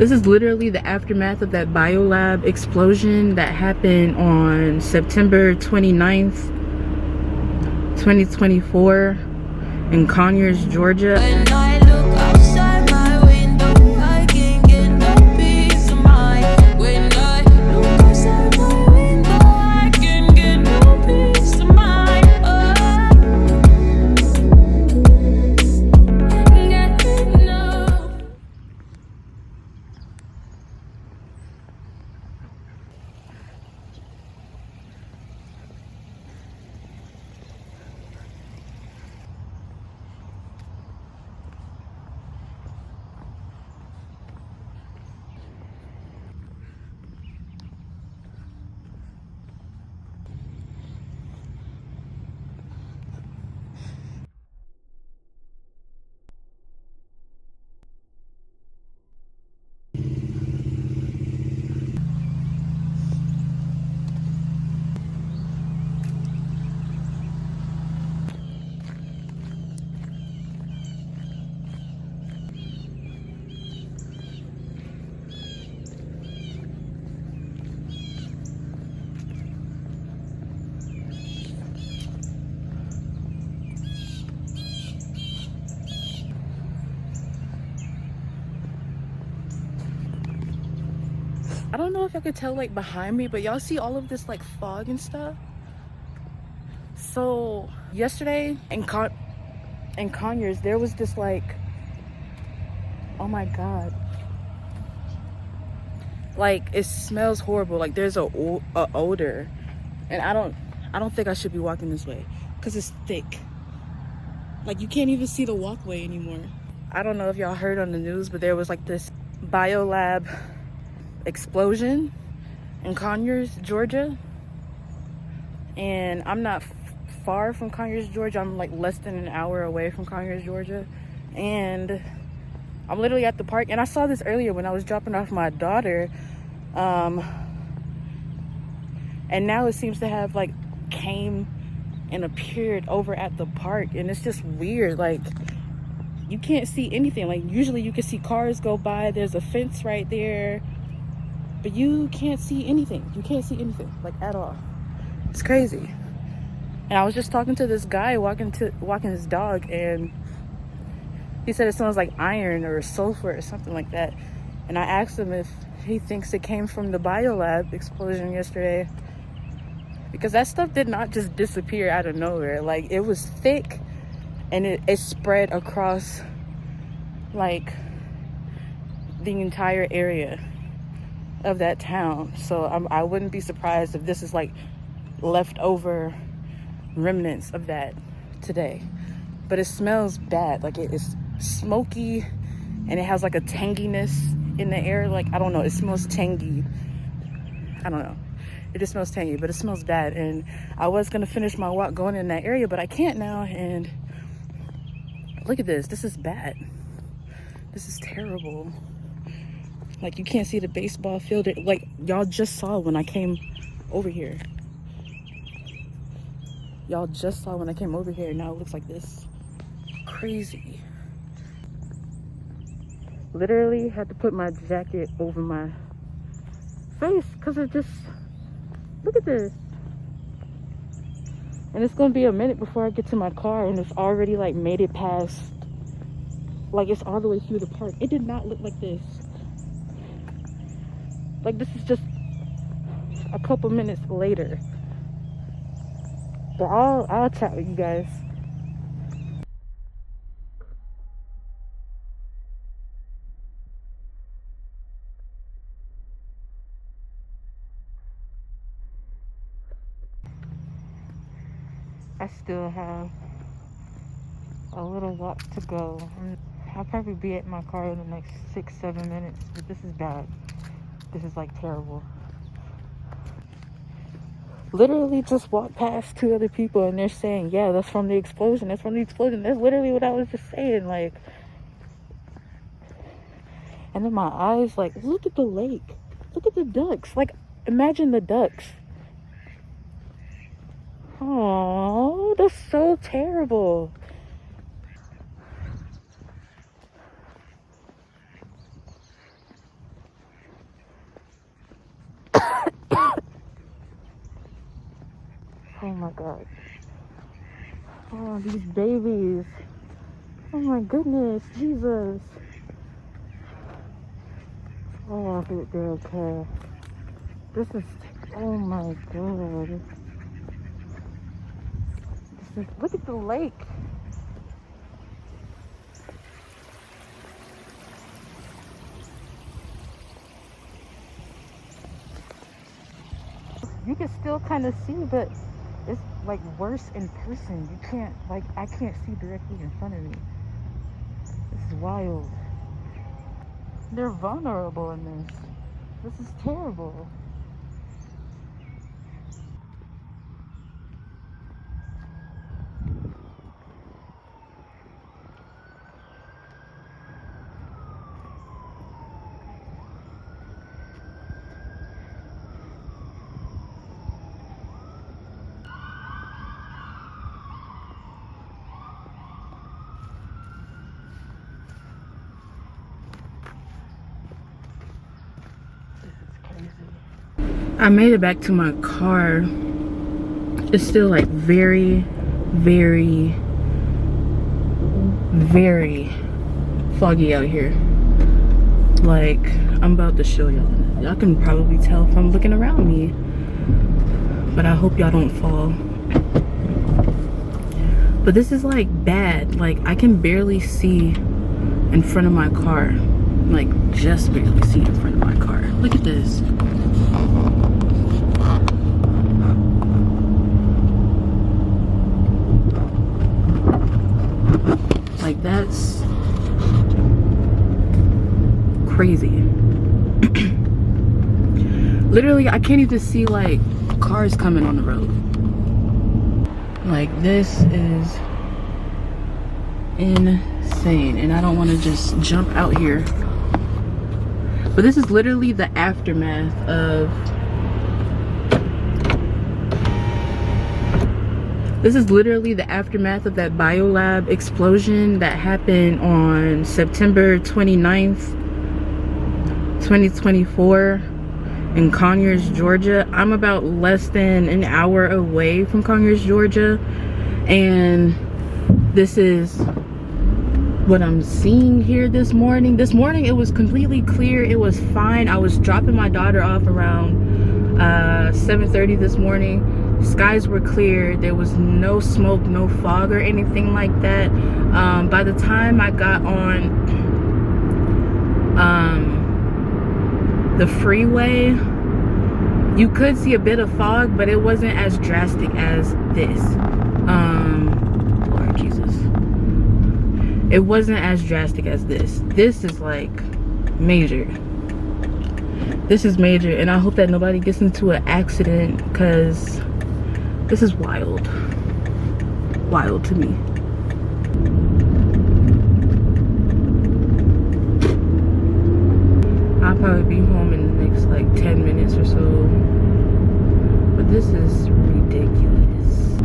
This is literally the aftermath of that biolab explosion that happened on September 29th, 2024 in Conyers, Georgia. When I look outside my window, I can't get no peace of mind. When I look outside my window, I can't get no peace of mind. Get enough. I don't know if I could tell like behind me, but y'all see all of this like fog and stuff. So yesterday in Conyers, there was this like, oh my god, like it smells horrible. Like there's a odor, and I don't think I should be walking this way because it's thick. Like you can't even see the walkway anymore. I don't know if y'all heard on the news, but there was like this biolab explosion in Conyers, Georgia. And I'm not far from Conyers, Georgia. I'm like less than an hour away from Conyers, Georgia. And I'm literally at the park. And I saw this earlier when I was dropping off my daughter. And now it seems to have like came and appeared over at the park. And it's just weird. Like you can't see anything. Like usually you can see cars go by. There's a fence right there. But you can't see anything. You can't see anything, like at all. It's crazy. And I was just talking to this guy walking his dog, and he said it smells like iron or sulfur or something like that. And I asked him if he thinks it came from the biolab explosion yesterday, because that stuff did not just disappear out of nowhere. Like it was thick, and it spread across like the entire area of that town. So I wouldn't be surprised if this is like leftover remnants of that today. But it smells bad. Like it is smoky, and it has like a tanginess in the air. Like I don't know, it smells tangy. I don't know, it just smells tangy, but it smells bad. And I was gonna finish my walk going in that area, but I can't now. And look at this. This is bad. This is terrible. Like you can't see the baseball field. Like y'all just saw when I came over here. Y'all just saw when I came over here. Now it looks like this. Crazy. Literally had to put my jacket over my face because it just, look at this. And it's gonna be a minute before I get to my car, and it's already like made it past, like it's all the way through the park. It did not look like this. Like this is just a couple minutes later. But I'll chat with you guys. I still have a little walk to go. I'll probably be at my car in the next 6-7 minutes, but this is bad. This is like terrible. Literally just walked past 2 other people, and they're saying, yeah, that's from the explosion. That's from the explosion. That's literally what I was just saying. Like, and then my eyes, like, look at the lake. Look at the ducks. Like, imagine the ducks. Oh, that's so terrible. my god. Oh, these babies. Oh my goodness, Jesus. Oh, I hope they're okay. This is, oh my god. This is, look at the lake. You can still kind of see, but it's like worse in person. You can't, like, I can't see directly in front of me. This is wild. They're vulnerable in this. This is terrible. I made it back to my car. It's still like very, very, very foggy out here. Like, I'm about to show y'all. Y'all can probably tell from looking around me. But I hope y'all don't fall. But this is like bad. Like, I can barely see in front of my car. Like, just barely see in front of my car. Look at this. Like, that's crazy. Literally, I can't even see like cars coming on the road. Like, this is insane, and I don't want to just jump out here. But this is literally the aftermath of that biolab explosion that happened on September 29th, 2024 in Conyers, Georgia. I'm about less than an hour away from Conyers, Georgia, and this is what I'm seeing here this morning. This morning it was completely clear. It was fine. I was dropping my daughter off around 7:30 this morning. Skies were clear. There was no smoke, no fog or anything like that. By the time I got on the freeway, you could see a bit of fog, but it wasn't as drastic as this. Lord Jesus. It wasn't as drastic as this. This is like major. This is major, and I hope that nobody gets into an accident, because this is wild. Wild to me. I'll probably be home in the next like 10 minutes or so. But this is ridiculous.